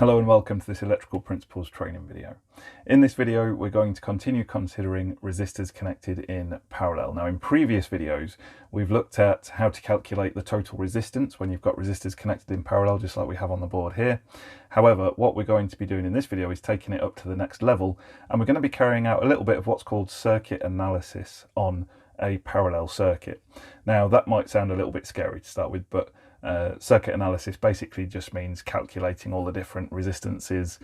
Hello and welcome to this electrical principles training video. In this video we're going to continue considering resistors connected in parallel. Now in previous videos we've looked at how to calculate the total resistance when you've got resistors connected in parallel, just like we have on the board here. However, what we're going to be doing in this video is taking it up to the next level, and we're going to be carrying out a little bit of what's called circuit analysis on a parallel circuit. Now that might sound a little bit scary to start with, but circuit analysis basically just means calculating all the different resistances,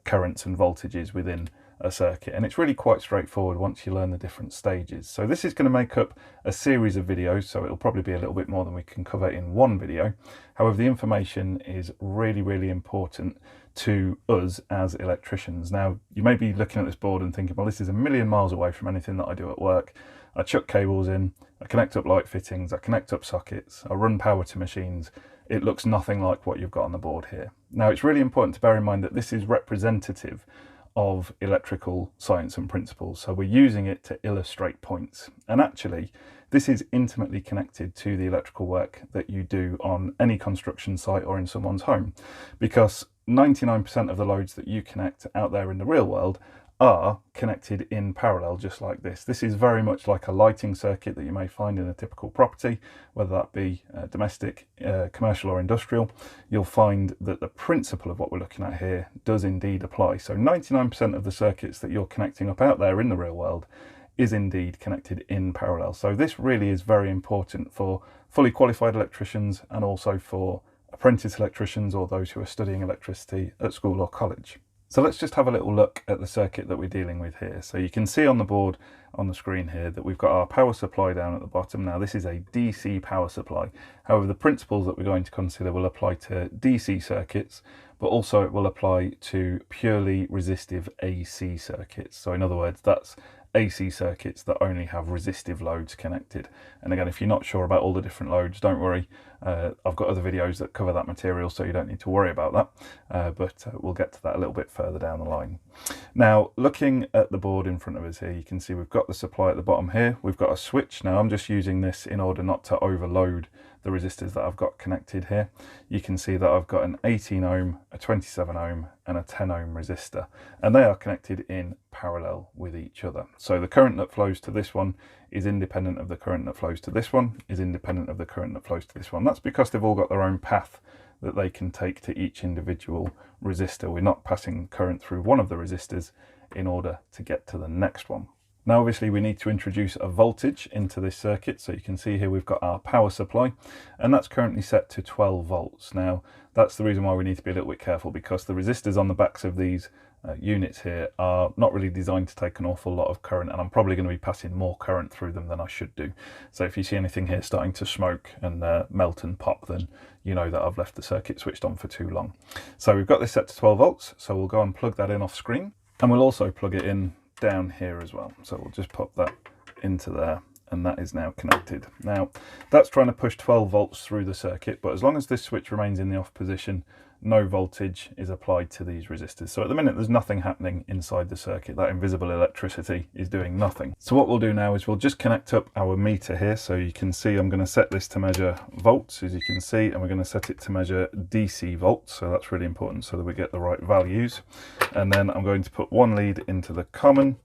currents and voltages within a circuit, and it's really quite straightforward once you learn the different stages. So this is going to make up a series of videos, so it'll probably be a little bit more than we can cover in one video. However, the information is really important to us as electricians. Now you may be looking at this board and thinking, well, this is a million miles away from anything that I do at work. I chuck cables in, I connect up light fittings, I connect up sockets, I run power to machines. It looks nothing like what you've got on the board here. Now it's really important to bear in mind that this is representative of electrical science and principles, so we're using it to illustrate points, and actually this is intimately connected to the electrical work that you do on any construction site or in someone's home, because 99% of the loads that you connect out there in the real world are connected in parallel, just like this. This is very much like a lighting circuit that you may find in a typical property, whether that be domestic, commercial or industrial. You'll find that the principle of what we're looking at here does indeed apply. So 99% of the circuits that you're connecting up out there in the real world is indeed connected in parallel. So this really is very important for fully qualified electricians and also for apprentice electricians or those who are studying electricity at school or college. So let's just have a little look at the circuit that we're dealing with here. So you can see on the board on the screen here that we've got our power supply down at the bottom. Now this is a DC power supply. However, the principles that we're going to consider will apply to DC circuits, but also it will apply to purely resistive AC circuits. So in other words, that's AC circuits that only have resistive loads connected. And again, if you're not sure about all the different loads, don't worry. I've got other videos that cover that material, so you don't need to worry about that. But we'll get to that a little bit further down the line. Now, looking at the board in front of us here, you can see we've got the supply at the bottom here. We've got a switch. Now, I'm just using this in order not to overload the resistors that I've got connected here. You can see that I've got an 18 ohm, a 27 ohm and a 10 ohm resistor, and they are connected in parallel with each other. So the current that flows to this one is independent of the current that flows to this one, is independent of the current that flows to this one. That's because they've all got their own path that they can take to each individual resistor. We're not passing current through one of the resistors in order to get to the next one. Now obviously we need to introduce a voltage into this circuit, so you can see here we've got our power supply, and that's currently set to 12 volts. Now that's the reason why we need to be a little bit careful, because the resistors on the backs of these units here are not really designed to take an awful lot of current, and I'm probably going to be passing more current through them than I should do. So if you see anything here starting to smoke and melt and pop, then you know that I've left the circuit switched on for too long. So we've got this set to 12 volts, so we'll go and plug that in off screen, and we'll also plug it in down here as well. So we'll just pop that into there, and that is now connected. Now that's trying to push 12 volts through the circuit, but as long as this switch remains in the off position, no voltage is applied to these resistors. So at the minute there's nothing happening inside the circuit. That invisible electricity is doing nothing. So what we'll do now is we'll just connect up our meter here. So you can see I'm going to set this to measure volts, as you can see, and we're going to set it to measure DC volts. So that's really important so that we get the right values. And then I'm going to put one lead into the common,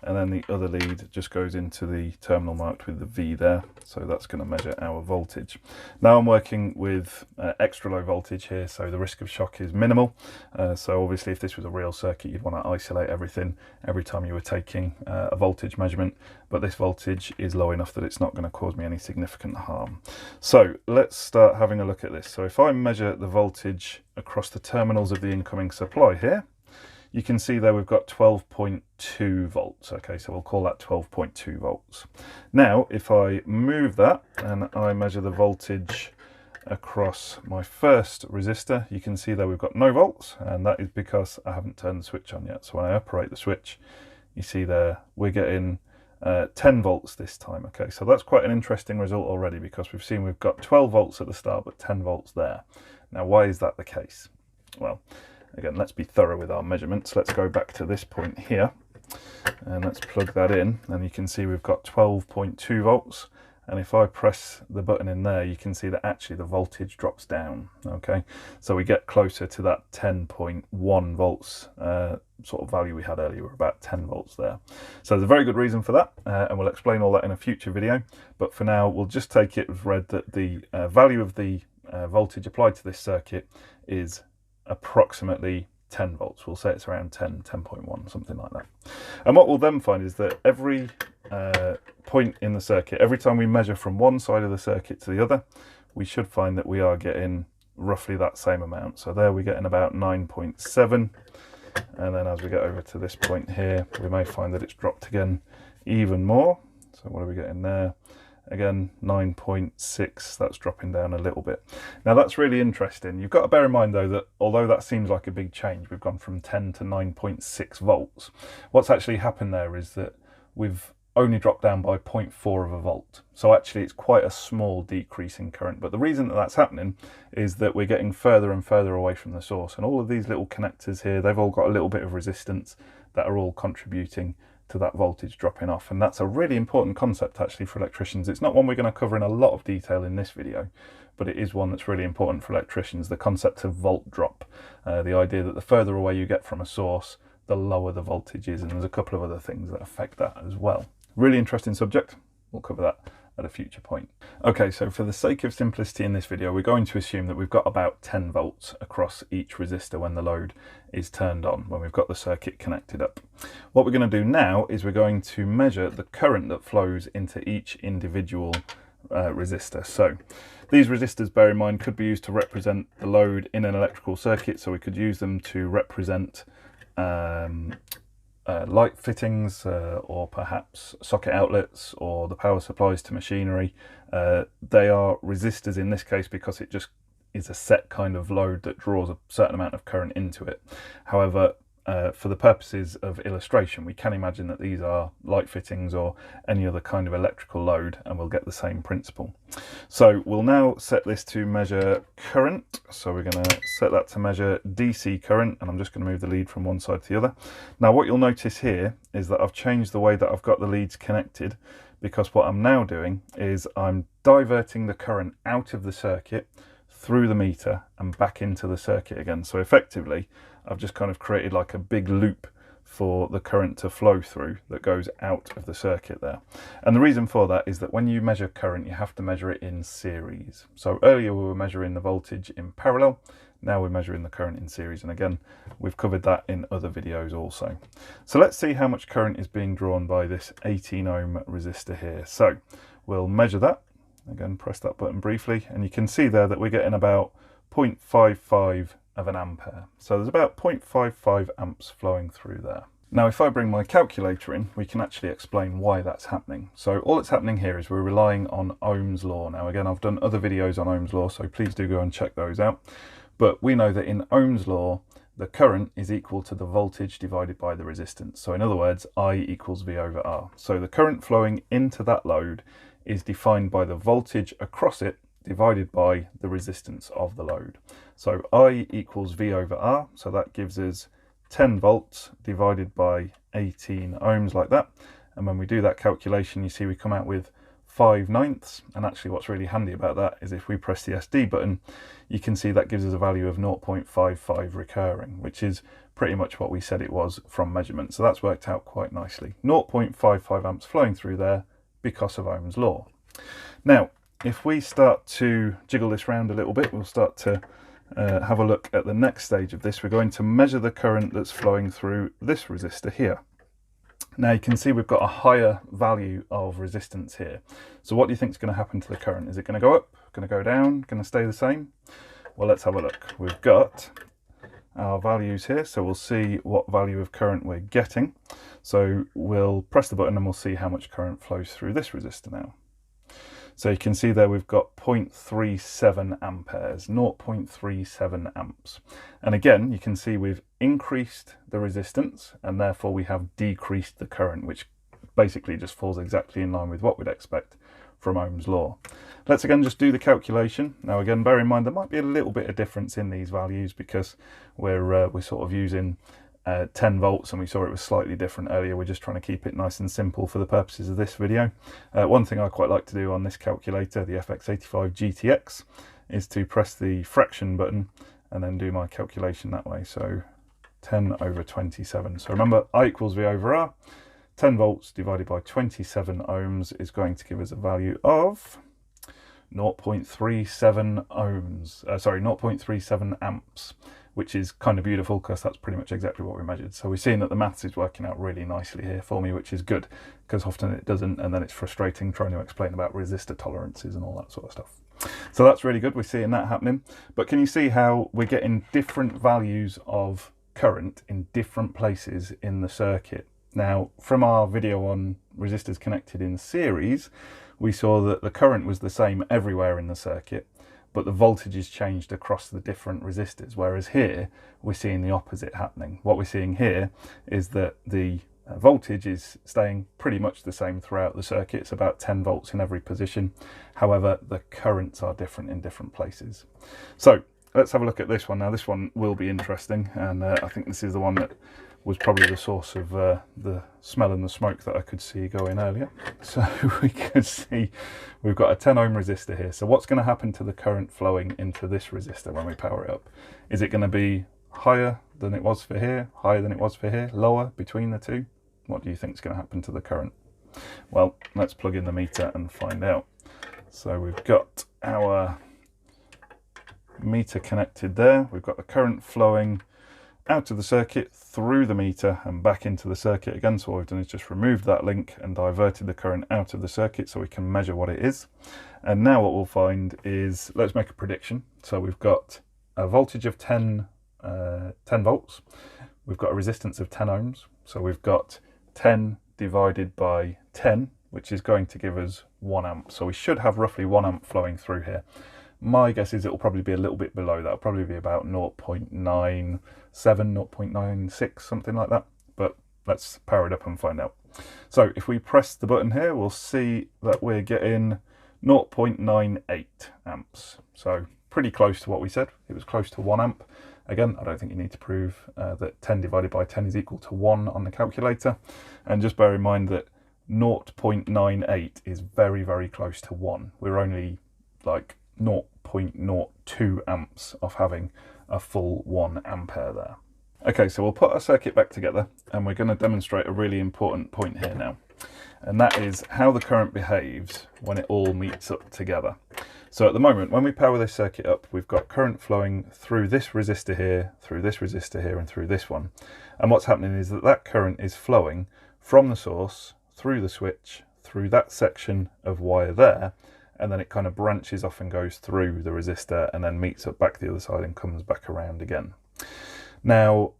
and then the other lead just goes into the terminal marked with the V there. So that's going to measure our voltage. Now I'm working with extra low voltage here, so the risk of shock is minimal. So obviously if this was a real circuit, you'd want to isolate everything every time you were taking a voltage measurement, but this voltage is low enough that it's not going to cause me any significant harm. So let's start having a look at this. So if I measure the voltage across the terminals of the incoming supply here, you can see there we've got 12.2 volts. Okay, so we'll call that 12.2 volts. Now, if I move that and I measure the voltage across my first resistor, you can see there we've got no volts, and that is because I haven't turned the switch on yet. So when I operate the switch, you see there we're getting 10 volts this time. Okay, so that's quite an interesting result already, because we've seen we've got 12 volts at the start, but 10 volts there. Now, why is that the case? Well, again, let's be thorough with our measurements. Let's go back to this point here and let's plug that in, and you can see we've got 12.2 volts and if I press the button in there, you can see that actually the voltage drops down. Okay, so we get closer to that 10.1 volts sort of value we had earlier. We're about 10 volts there. So there's a very good reason for that, and we'll explain all that in a future video. But for now, we'll just take it as read that the value of the voltage applied to this circuit is approximately 10 volts. We'll say it's around 10.1, something like that. And what we'll then find is that every point in the circuit, every time we measure from one side of the circuit to the other, we should find that we are getting roughly that same amount. So there we're getting about 9.7, and then as we get over to this point here, we may find that it's dropped again even more. So what are we getting there? Again, 9.6, that's dropping down a little bit. Now that's really interesting. You've got to bear in mind though that although that seems like a big change, we've gone from 10 to 9.6 volts. What's actually happened there is that we've only dropped down by 0.4 of a volt. So actually it's quite a small decrease in current. But the reason that that's happening is that we're getting further and further away from the source. And all of these little connectors here, they've all got a little bit of resistance that are all contributing to that voltage dropping off. And that's a really important concept actually for electricians. It's not one we're going to cover in a lot of detail in this video, but it is one that's really important for electricians, the concept of volt drop. The idea that the further away you get from a source, the lower the voltage is, and there's a couple of other things that affect that as well. Really interesting subject. We'll cover that at a future point. Okay, so for the sake of simplicity in this video, we're going to assume that we've got about 10 volts across each resistor when the load is turned on, when we've got the circuit connected up. What we're going to do now is we're going to measure the current that flows into each individual resistor. So these resistors, bear in mind, could be used to represent the load in an electrical circuit, so we could use them to represent light fittings or perhaps socket outlets or the power supplies to machinery. They are resistors in this case because it just is a set kind of load that draws a certain amount of current into it. However, for the purposes of illustration, we can imagine that these are light fittings or any other kind of electrical load, and we'll get the same principle. So we'll now set this to measure current. So we're going to set that to measure DC current, and I'm just going to move the lead from one side to the other. Now what you'll notice here is that I've changed the way that I've got the leads connected, because what I'm now doing is I'm diverting the current out of the circuit through the meter and back into the circuit again. So effectively I've just kind of created like a big loop for the current to flow through that goes out of the circuit there. And the reason for that is that when you measure current, you have to measure it in series. So earlier we were measuring the voltage in parallel, now we're measuring the current in series. And again, we've covered that in other videos also. So let's see how much current is being drawn by this 18 ohm resistor here. So we'll measure that. Again, press that button briefly, and you can see there that we're getting about 0.55 of an ampere. So there's about 0.55 amps flowing through there. Now if I bring my calculator in, we can actually explain why that's happening. So all that's happening here is we're relying on Ohm's Law. Now again, I've done other videos on Ohm's Law, so please do go and check those out. But we know that in Ohm's Law, the current is equal to the voltage divided by the resistance. So in other words, I equals V over R. So the current flowing into that load is defined by the voltage across it divided by the resistance of the load. So I equals V over R, so that gives us 10 volts divided by 18 ohms like that. And when we do that calculation, you see we come out with 5/9. And actually what's really handy about that is if we press the SD button, you can see that gives us a value of 0.55 recurring, which is pretty much what we said it was from measurement. So that's worked out quite nicely. 0.55 amps flowing through there because of Ohm's Law. Now, if we start to jiggle this round a little bit, we'll start to have a look at the next stage of this. We're going to measure the current that's flowing through this resistor here. Now you can see we've got a higher value of resistance here. So what do you think is going to happen to the current? Is it going to go up, going to go down, going to stay the same? Well, let's have a look. We've got our values here, so we'll see what value of current we're getting. So we'll press the button and we'll see how much current flows through this resistor now. So you can see there we've got 0.37 amperes, 0.37 amps. And again, you can see we've increased the resistance and therefore we have decreased the current, which basically just falls exactly in line with what we'd expect from Ohm's Law. Let's again just do the calculation. Now again, bear in mind there might be a little bit of difference in these values because we're sort of using 10 volts, and we saw it was slightly different earlier. We're just trying to keep it nice and simple for the purposes of this video. One thing I quite like to do on this calculator, the FX85 GTX, is to press the fraction button and then do my calculation that way. So 10 over 27. So remember, I equals V over R. 10 volts divided by 27 ohms is going to give us a value of 0.37 ohms, sorry, 0.37 amps, which is kind of beautiful because that's pretty much exactly what we measured. So we're seeing that the maths is working out really nicely here for me, which is good, because often it doesn't, and then it's frustrating trying to explain about resistor tolerances and all that sort of stuff. So that's really good, we're seeing that happening. But can you see how we're getting different values of current in different places in the circuit? Now, from our video on resistors connected in series, we saw that the current was the same everywhere in the circuit, but the voltages changed across the different resistors, whereas here we're seeing the opposite happening. What we're seeing here is that the voltage is staying pretty much the same throughout the circuit. It's about 10 volts in every position. However, the currents are different in different places. So let's have a look at this one. Now this one will be interesting, and I think this is the one that was probably the source of the smell and the smoke that I could see going earlier. So we could see we've got a 10 ohm resistor here. So what's going to happen to the current flowing into this resistor when we power it up? Is it going to be higher than it was for here, higher than it was for here, lower, between the two? What do you think is going to happen to the current? Well, let's plug in the meter and find out. So we've got our meter connected there. We've got the current flowing out of the circuit through the meter and back into the circuit again. So what we've done is just removed that link and diverted the current out of the circuit so we can measure what it is. And now what we'll find is, let's make a prediction. So we've got a voltage of 10 volts. We've got a resistance of 10 ohms. So we've got 10 divided by 10, which is going to give us 1 amp. So we should have roughly 1 amp flowing through here. My guess is it will probably be a little bit below that. It'll probably be about 0.97, 0.96, something like that. But let's power it up and find out. So if we press the button here, we'll see that we're getting 0.98 amps. So pretty close to what we said. It was close to 1 amp. Again, I don't think you need to prove that 10 divided by 10 is equal to 1 on the calculator. And just bear in mind that 0.98 is very, very close to 1. We're only like 0.02 amps of having a full 1 ampere there. Okay, so we'll put our circuit back together and we're going to demonstrate a really important point here now. And that is how the current behaves when it all meets up together. So at the moment, when we power this circuit up, we've got current flowing through this resistor here, through this resistor here, and through this one. And what's happening is that that current is flowing from the source, through the switch, through that section of wire there, and then it kind of branches off and goes through the resistor and then meets up back the other side and comes back around again. Now,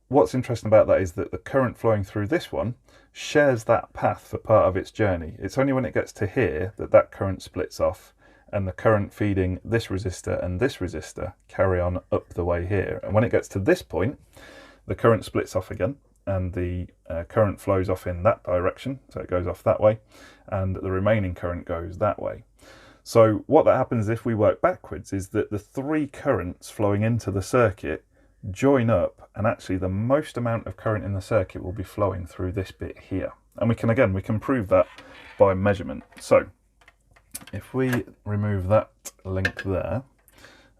what's interesting about that is that the current flowing through this one shares that path for part of its journey. It's only when it gets to here that that current splits off, and the current feeding this resistor and this resistor carry on up the way here. And when it gets to this point, the current splits off again, and the current flows off in that direction, so it goes off that way, and the remaining current goes that way. So what that happens if we work backwards is that the 3 currents flowing into the circuit join up, and actually the most amount of current in the circuit will be flowing through this bit here. And we can prove that by measurement. So if we remove that link there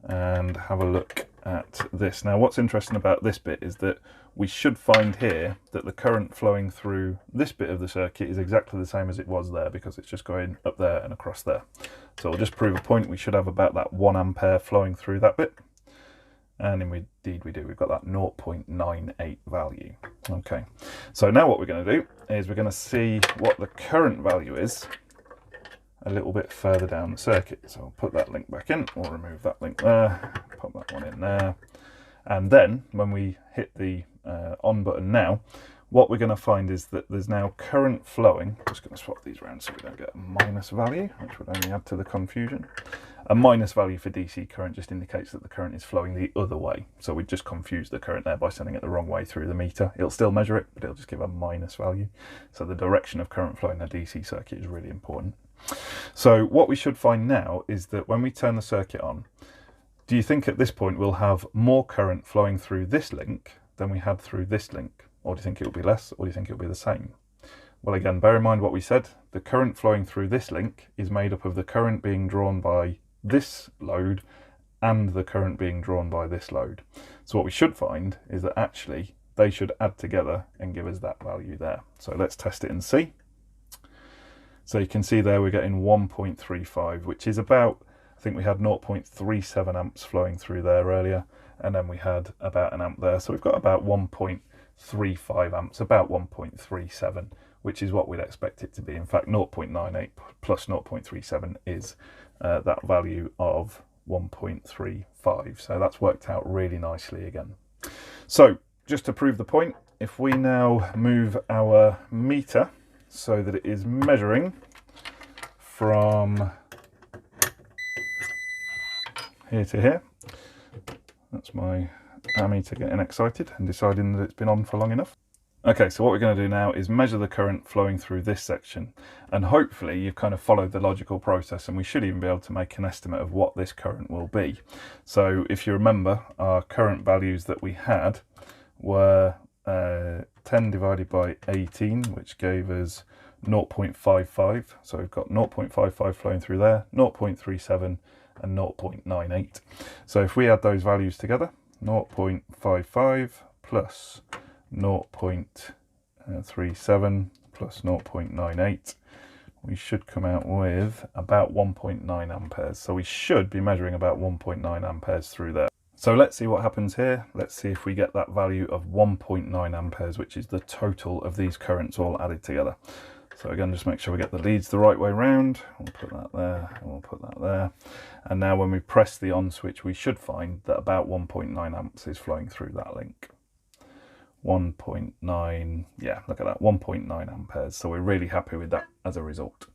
and have a look at this. Now what's interesting about this bit is that we should find here that the current flowing through this bit of the circuit is exactly the same as it was there, because it's just going up there and across there. So we'll just prove a point. We should have about that 1 ampere flowing through that bit. And indeed we do. We've got that 0.98 value. Okay, so now what we're going to do is we're going to see what the current value is a little bit further down the circuit. So I'll put that link back in, we'll remove that link there, pop that one in there, and then when we hit the on button now, what we're going to find is that there's now current flowing. I'm just going to swap these around so we don't get a minus value, which would only add to the confusion. A minus value for DC current just indicates that the current is flowing the other way. So we just confused the current there by sending it the wrong way through the meter. It'll still measure it, but it'll just give a minus value. So the direction of current flowing in a DC circuit is really important. So what we should find now is that when we turn the circuit on, do you think at this point we'll have more current flowing through this link than we had through this link? Or do you think it will be less, or do you think it will be the same? Well, again, bear in mind what we said. The current flowing through this link is made up of the current being drawn by this load and the current being drawn by this load. So what we should find is that actually they should add together and give us that value there. So let's test it and see. So you can see there we're getting 1.35, which is about, I think we had 0.37 amps flowing through there earlier, and then we had about an amp there. So we've got about 1.35 amps, about 1.37, which is what we'd expect it to be. In fact, 0.98 plus 0.37 is that value of 1.35. So that's worked out really nicely again. So just to prove the point, if we now move our meter so that it is measuring from here to here, that's my ammeter getting excited and deciding that it's been on for long enough. Okay, so what we're going to do now is measure the current flowing through this section, and hopefully you've kind of followed the logical process, and we should even be able to make an estimate of what this current will be. So if you remember, our current values that we had were 10 divided by 18, which gave us 0.55. So we've got 0.55 flowing through there, 0.37 and 0.98. So if we add those values together, 0.55 plus 0.37 plus 0.98, we should come out with about 1.9 amperes. So we should be measuring about 1.9 amperes through there. So let's see what happens here. Let's see if we get that value of 1.9 amperes, which is the total of these currents all added together. So again, just make ssure we get the leads the right way round. We'll put that there, and we'll put that there. And now when we press the on switch, we should find that about 1.9 amps is flowing through that link. 1.9, yeah, look at that, 1.9 amperes. So we're really happy with that as a result.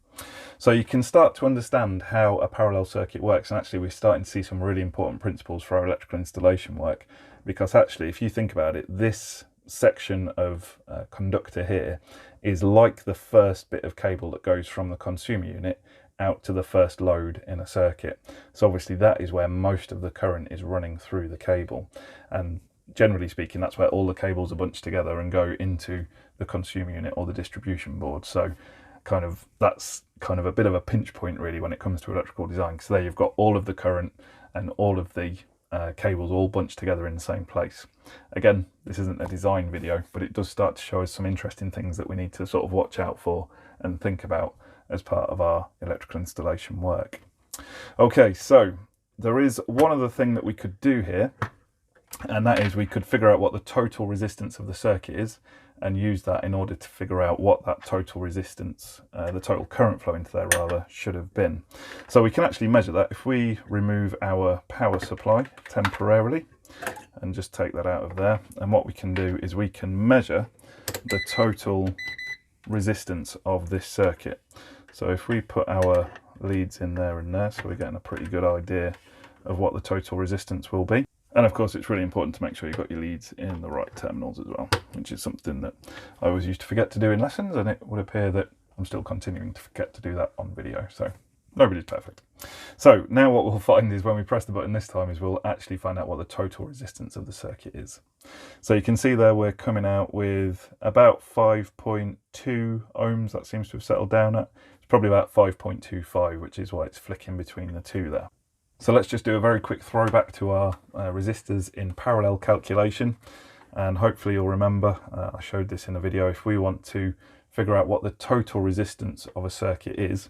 So you can start to understand how a parallel circuit works, and actually we're starting to see some really important principles for our electrical installation work, because actually if you think about it, this section of conductor here is like the first bit of cable that goes from the consumer unit out to the first load in a circuit. So obviously that is where most of the current is running through the cable, and generally speaking that's where all the cables are bunched together and go into the consumer unit or the distribution board. So that's kind of a bit of a pinch point really when it comes to electrical design, because there you've got all of the current and all of the cables all bunched together in the same place. Again, this isn't a design video, but it does start to show us some interesting things that we need to sort of watch out for and think about as part of our electrical installation work. Okay, so there is one other thing that we could do here, and that is we could figure out what the total resistance of the circuit is and use that in order to figure out what that total resistance, the total current flow into there rather, should have been. So we can actually measure that if we remove our power supply temporarily and just take that out of there. And what we can do is we can measure the total resistance of this circuit. So if we put our leads in there and there, so we're getting a pretty good idea of what the total resistance will be. And of course, it's really important to make sure you've got your leads in the right terminals as well, which is something that I always used to forget to do in lessons, and it would appear that I'm still continuing to forget to do that on video. So nobody's perfect. So now what we'll find is when we press the button this time is we'll actually find out what the total resistance of the circuit is. So you can see there we're coming out with about 5.2 ohms. That seems to have settled down at. It's probably about 5.25, which is why it's flicking between the two there. So let's just do a very quick throwback to our resistors in parallel calculation, and hopefully you'll remember, I showed this in a video, if we want to figure out what the total resistance of a circuit is,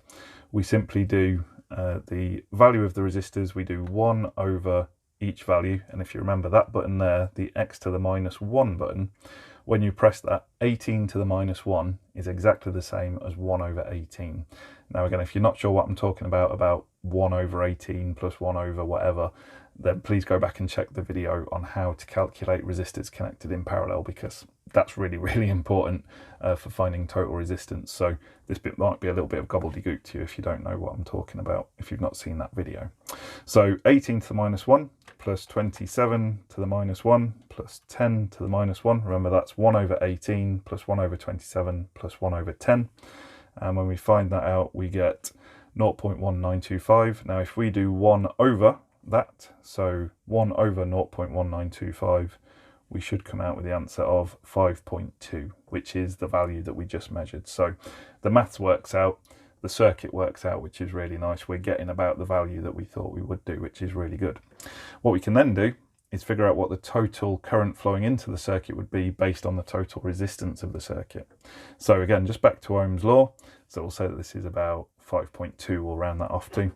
we simply do the value of the resistors, we do 1 over each value, and if you remember that button there, the x to the minus 1 button, when you press that, 18 to the minus 1 is exactly the same as 1 over 18. Now again, if you're not sure what I'm talking about 1 over 18 plus 1 over whatever, then please go back and check the video on how to calculate resistors connected in parallel, because that's really, really important for finding total resistance. So this bit might be a little bit of gobbledygook to you if you don't know what I'm talking about, if you've not seen that video. So 18 to the minus 1 plus 27 to the minus 1 plus 10 to the minus 1. Remember, that's 1 over 18 plus 1 over 27 plus 1 over 10. And when we find that out, we get 0.1925. Now, if we do 1 over that, so 1 over 0.1925, we should come out with the answer of 5.2, which is the value that we just measured. So the maths works out, the circuit works out, which is really nice. We're getting about the value that we thought we would do, which is really good. What we can then do is figure out what the total current flowing into the circuit would be based on the total resistance of the circuit. So again, just back to Ohm's law. So we'll say that this is about 5.2, we'll round that off to.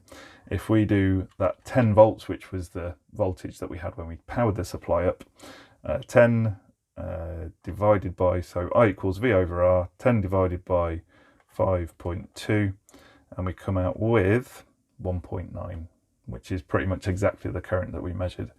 If we do that 10 volts, which was the voltage that we had when we powered the supply up, 10 divided by, so I equals V over R, 10 divided by 5.2, and we come out with 1.9, which is pretty much exactly the current that we measured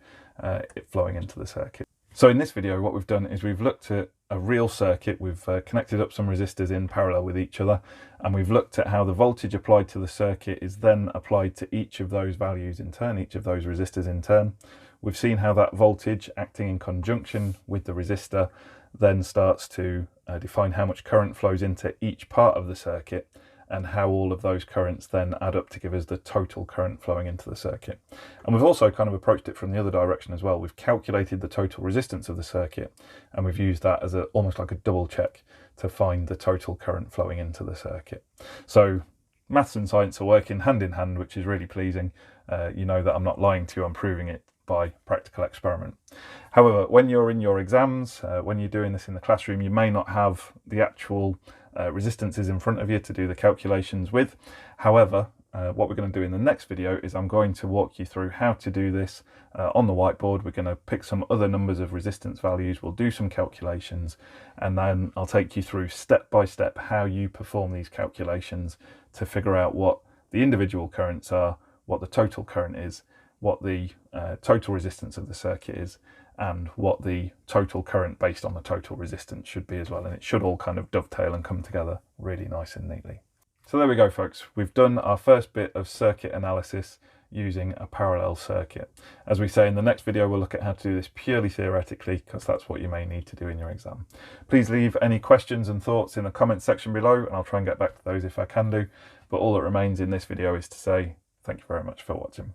it flowing into the circuit. So in this video, what we've done is we've looked at a real circuit. We've connected up some resistors in parallel with each other, and we've looked at how the voltage applied to the circuit is then applied to each of those values in turn, each of those resistors in turn. We've seen how that voltage acting in conjunction with the resistor then starts to define how much current flows into each part of the circuit, and how all of those currents then add up to give us the total current flowing into the circuit. And we've also kind of approached it from the other direction as well. We've calculated the total resistance of the circuit, and we've used that as almost like a double check to find the total current flowing into the circuit. So maths and science are working hand in hand, which is really pleasing. You know that I'm not lying to you, I'm proving it by practical experiment. However, when you're in your exams, when you're doing this in the classroom, you may not have the actual resistances in front of you to do the calculations with. However, what we're going to do in the next video is I'm going to walk you through how to do this on the whiteboard. We're going to pick some other numbers of resistance values, we'll do some calculations, and then I'll take you through step by step how you perform these calculations to figure out what the individual currents are, what the total current is, what the total resistance of the circuit is, and what the total current based on the total resistance should be as well. And it should all kind of dovetail and come together really nice and neatly. So there we go, folks. We've done our first bit of circuit analysis using a parallel circuit. As we say in the next video, we'll look at how to do this purely theoretically, because that's what you may need to do in your exam. Please leave any questions and thoughts in the comment section below, and I'll try and get back to those if I can do. But all that remains in this video is to say thank you very much for watching.